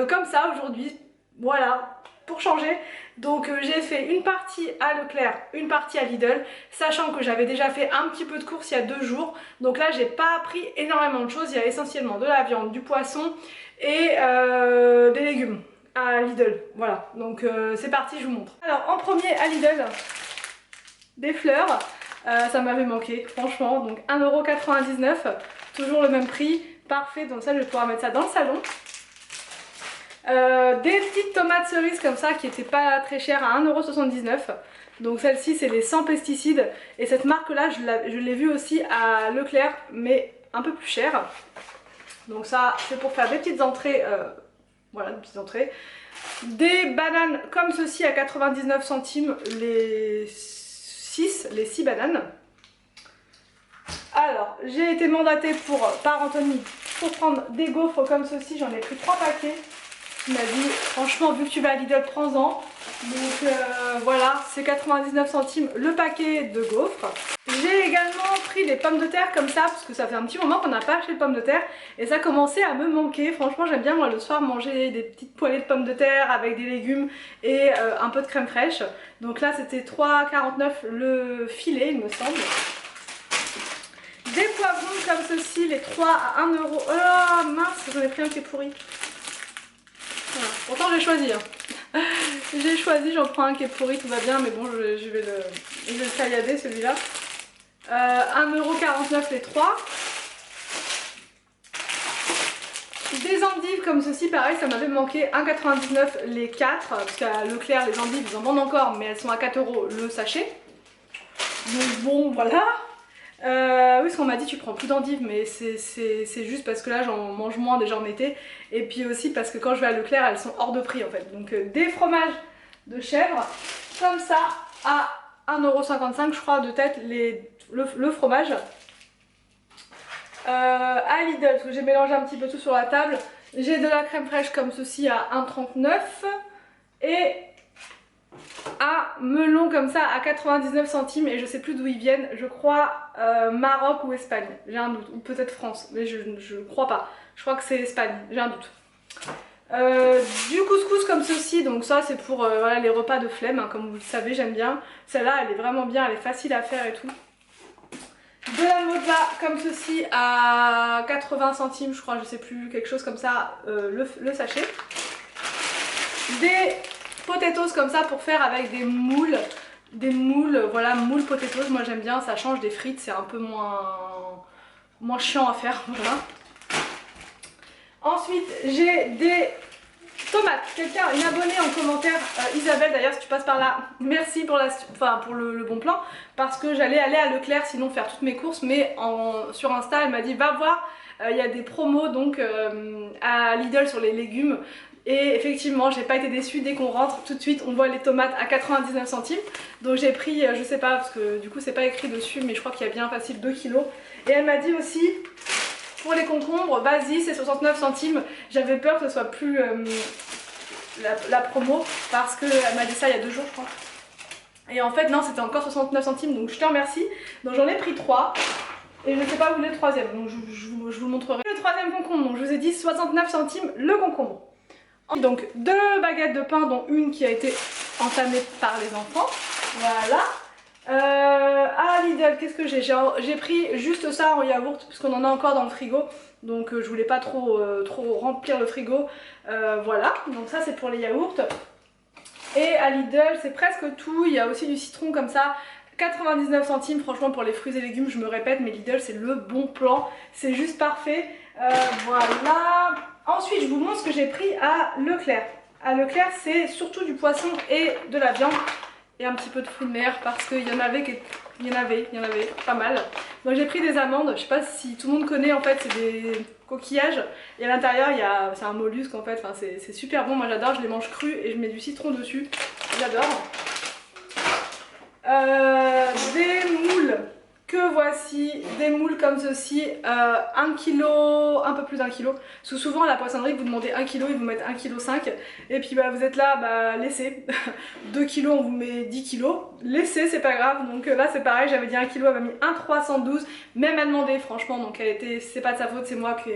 comme ça aujourd'hui, voilà, pour changer. Donc j'ai fait une partie à Leclerc, une partie à Lidl, sachant que j'avais déjà fait un petit peu de course il y a 2 jours. Donc là j'ai pas pris énormément de choses, il y a essentiellement de la viande, du poisson et des légumes à Lidl. Voilà, donc c'est parti, je vous montre. Alors en premier à Lidl, des fleurs, ça m'avait manqué franchement, donc 1,99 €, toujours le même prix, parfait, donc ça je vais pouvoir mettre ça dans le salon. Des petites tomates cerises comme ça qui étaient pas très chères à 1,79 €. Donc celle-ci c'est les sans pesticides et cette marque là je l'ai vue aussi à Leclerc mais un peu plus chère. Donc ça c'est pour faire des petites entrées, voilà des petites entrées. Des bananes comme ceci à 99 centimes les 6 bananes. Alors j'ai été mandatée par Anthony pour prendre des gaufres comme ceci, j'en ai pris 3 paquets. Il m'a dit franchement vu que tu vas à Lidl prends-en. Donc voilà, c'est 99 centimes le paquet de gaufres. J'ai également pris des pommes de terre comme ça parce que ça fait un petit moment qu'on n'a pas acheté de pommes de terre et ça commençait à me manquer. Franchement j'aime bien moi le soir manger des petites poêlées de pommes de terre avec des légumes et un peu de crème fraîche. Donc là c'était 3,49 € le filet il me semble. Des poivrons comme ceci, les 3 à 1 €. Oh mince, j'en ai pris un qui est pourri. Voilà. Pourtant j'ai choisi, hein. J'ai choisi, j'en prends un qui est pourri, tout va bien, mais bon je vais le caillader celui-là. 1,49 € les 3. Des endives comme ceci, pareil, ça m'avait manqué, 1,99 € les 4, parce qu'à Leclerc les endives ils en vendent encore, mais elles sont à 4 € le sachet. Donc bon voilà. Oui, ce qu'on m'a dit, tu prends plus d'endives, mais c'est juste parce que là j'en mange moins déjà en été, et puis aussi parce que quand je vais à Leclerc elles sont hors de prix en fait. Donc des fromages de chèvre comme ça à 1,55 € je crois de tête le fromage. À Lidl, parce que j'ai mélangé un petit peu tout sur la table, j'ai de la crème fraîche comme ceci à 1,39 € et à melon comme ça à 99 centimes et je sais plus d'où ils viennent, je crois Maroc ou Espagne, j'ai un doute, ou peut-être France, mais je crois pas, je crois que c'est Espagne, j'ai un doute. Du couscous comme ceci, donc ça c'est pour voilà, les repas de flemme, hein, comme vous le savez j'aime bien, celle-là elle est vraiment bien, elle est facile à faire et tout. De la mozza comme ceci à 80 centimes je crois, je sais plus, quelque chose comme ça, le sachet. Des potatoes comme ça pour faire avec des moules, voilà, moules potatoes, moi j'aime bien, ça change des frites, c'est un peu moins chiant à faire, voilà. Ensuite j'ai des tomates, une abonnée en commentaire, Isabelle d'ailleurs si tu passes par là, merci pour, le bon plan, parce que j'allais aller à Leclerc sinon faire toutes mes courses, mais sur Insta elle m'a dit va voir, il y a des promos donc à Lidl sur les légumes. Et effectivement j'ai pas été déçue, dès qu'on rentre tout de suite on voit les tomates à 99 centimes. Donc j'ai pris, je sais pas parce que du coup c'est pas écrit dessus mais je crois qu'il y a bien facile 2 kg. Et elle m'a dit aussi pour les concombres, vas-y c'est 69 centimes. J'avais peur que ce soit plus la promo parce qu'elle m'a dit ça il y a 2 jours je crois. Et en fait non c'était encore 69 centimes donc je te remercie. Donc j'en ai pris 3. Et je ne sais pas où est le troisième donc je vous le montrerai. Le troisième concombre, donc je vous ai dit 69 centimes le concombre. Donc 2 baguettes de pain dont une qui a été entamée par les enfants, voilà. À Lidl qu'est-ce que j'ai pris juste ça en yaourt parce qu'on en a encore dans le frigo, donc je voulais pas trop remplir le frigo, voilà, donc ça c'est pour les yaourts. Et à Lidl c'est presque tout, il y a aussi du citron comme ça, 99 centimes, franchement pour les fruits et légumes je me répète mais Lidl c'est le bon plan, c'est juste parfait, voilà. Ensuite je vous montre ce que j'ai pris à Leclerc. À Leclerc c'est surtout du poisson et de la viande et un petit peu de fruits de mer parce qu'il y en avait pas mal. Donc j'ai pris des amandes, je sais pas si tout le monde connaît en fait, c'est des coquillages et à l'intérieur c'est un mollusque en fait, enfin, c'est super bon, moi j'adore, je les mange crus et je mets du citron dessus, j'adore. Des moules que voici, des moules comme ceci, 1 kg, un peu plus d'1 kg. Parce que souvent à la poissonnerie vous demandez 1 kg, ils vous mettent 1,5 kg. Et puis bah, vous êtes là, bah laissez. 2 kg on vous met 10 kg. Laissez, c'est pas grave. Donc là c'est pareil, j'avais dit 1 kg, elle m'a mis 1,312. Même à demander franchement, donc elle était, c'est pas de sa faute, c'est moi qui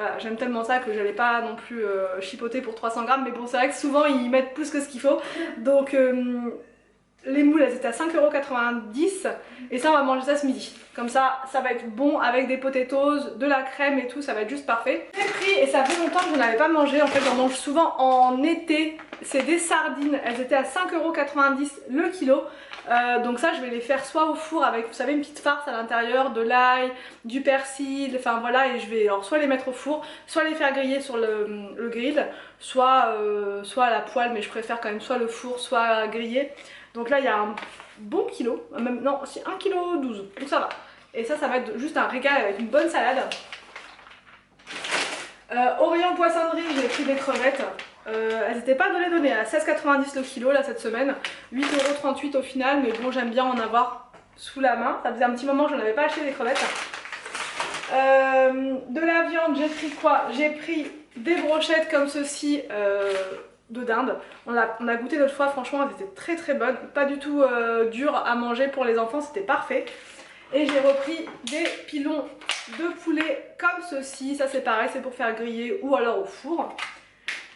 Voilà, j'aime tellement ça que j'allais pas non plus chipoter pour 300 grammes, mais bon c'est vrai que souvent ils mettent plus que ce qu'il faut. Donc les moules elles étaient à 5,90 € et ça on va manger ça ce midi. Comme ça va être bon avec des potatoes, de la crème et tout, ça va être juste parfait. J'ai pris, et ça fait longtemps que je n'avais pas mangé, en fait j'en mange souvent en été, c'est des sardines, elles étaient à 5,90 € le kilo. Donc ça je vais les faire soit au four avec, vous savez, une petite farce à l'intérieur, de l'ail, du persil, enfin voilà, et je vais alors soit les mettre au four, soit les faire griller sur le grill, soit à la poêle, mais je préfère quand même soit le four, soit griller. Donc là il y a un bon kilo, même non, c'est 1,12 kg, donc ça va. Et ça va être juste un régal avec une bonne salade. Orient poissonnerie, j'ai pris des crevettes. Elles n'étaient pas données à 16,90 € le kilo là cette semaine, 8,38 € au final, mais bon j'aime bien en avoir sous la main. Ça faisait un petit moment que je n'avais pas acheté des crevettes. De la viande, j'ai pris quoi? J'ai pris des brochettes comme ceci de dinde. On a goûté l'autre fois, franchement elles étaient très très bonnes, pas du tout dures à manger pour les enfants, c'était parfait. Et j'ai repris des pilons de poulet comme ceci, ça c'est pareil, c'est pour faire griller ou alors au four.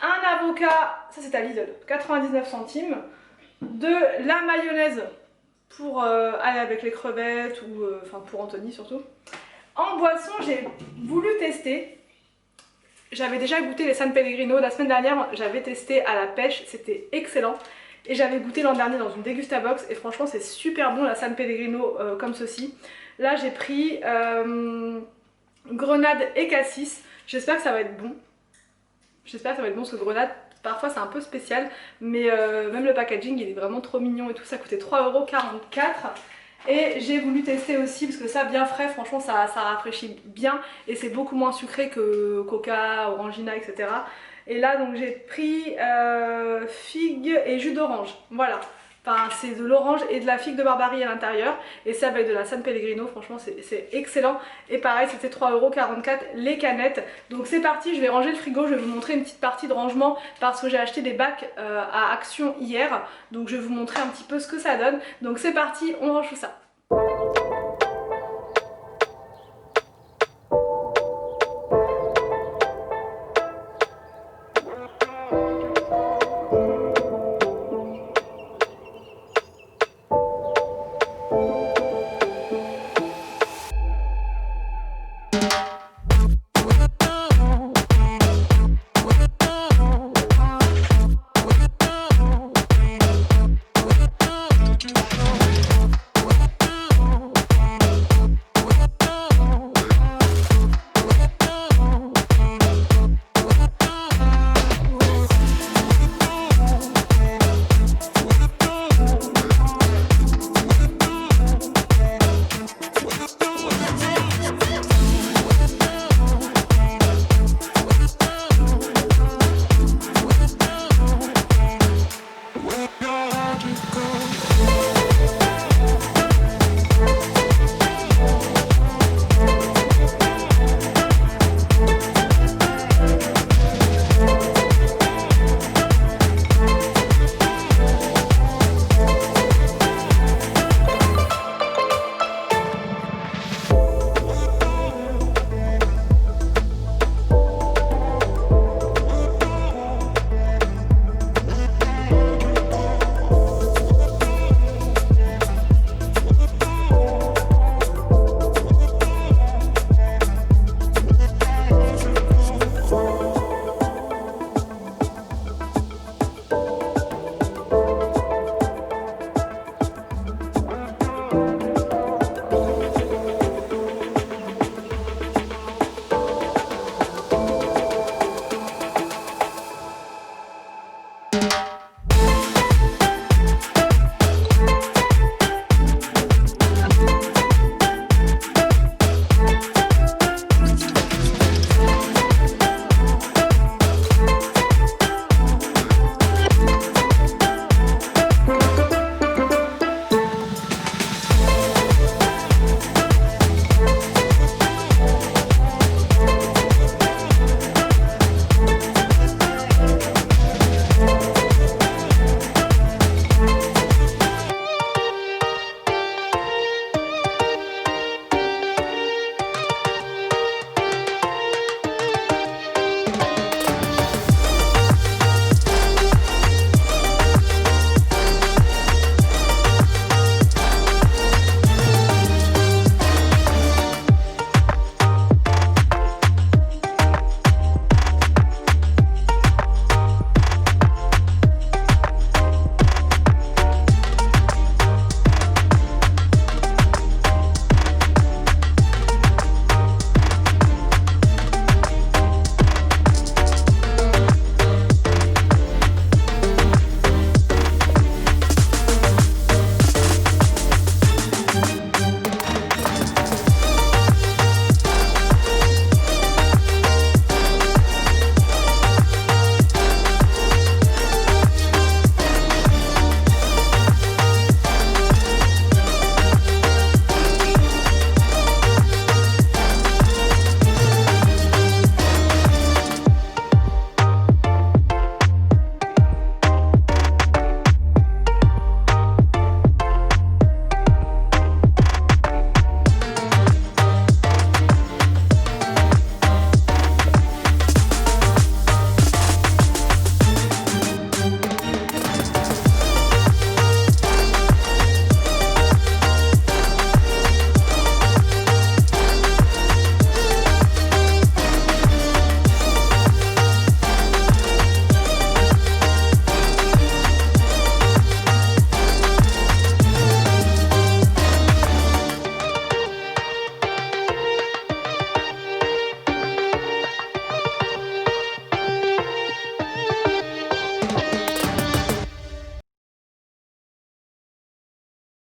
Un avocat, ça c'est à Lidl, 99 centimes. De la mayonnaise pour aller avec les crevettes ou enfin pour Anthony surtout. En boisson, j'ai voulu tester. J'avais déjà goûté les San Pellegrino la semaine dernière, j'avais testé à la pêche, c'était excellent. Et j'avais goûté l'an dernier dans une Degustabox et franchement c'est super bon la San Pellegrino comme ceci. Là j'ai pris grenade et cassis, j'espère que ça va être bon. J'espère que ça va être bon, ce grenade parfois c'est un peu spécial, mais même le packaging il est vraiment trop mignon et tout, ça coûtait 3,44 €. Et j'ai voulu tester aussi parce que ça bien frais, franchement ça rafraîchit bien et c'est beaucoup moins sucré que Coca, Orangina, etc. Et là donc j'ai pris figue et jus d'orange, voilà. Enfin c'est de l'orange et de la figue de Barbarie à l'intérieur et ça avec de la San Pellegrino, franchement c'est excellent. Et pareil c'était 3,44 € les canettes. Donc c'est parti, je vais ranger le frigo, je vais vous montrer une petite partie de rangement parce que j'ai acheté des bacs à Action hier. Donc je vais vous montrer un petit peu ce que ça donne. Donc c'est parti, on range tout ça.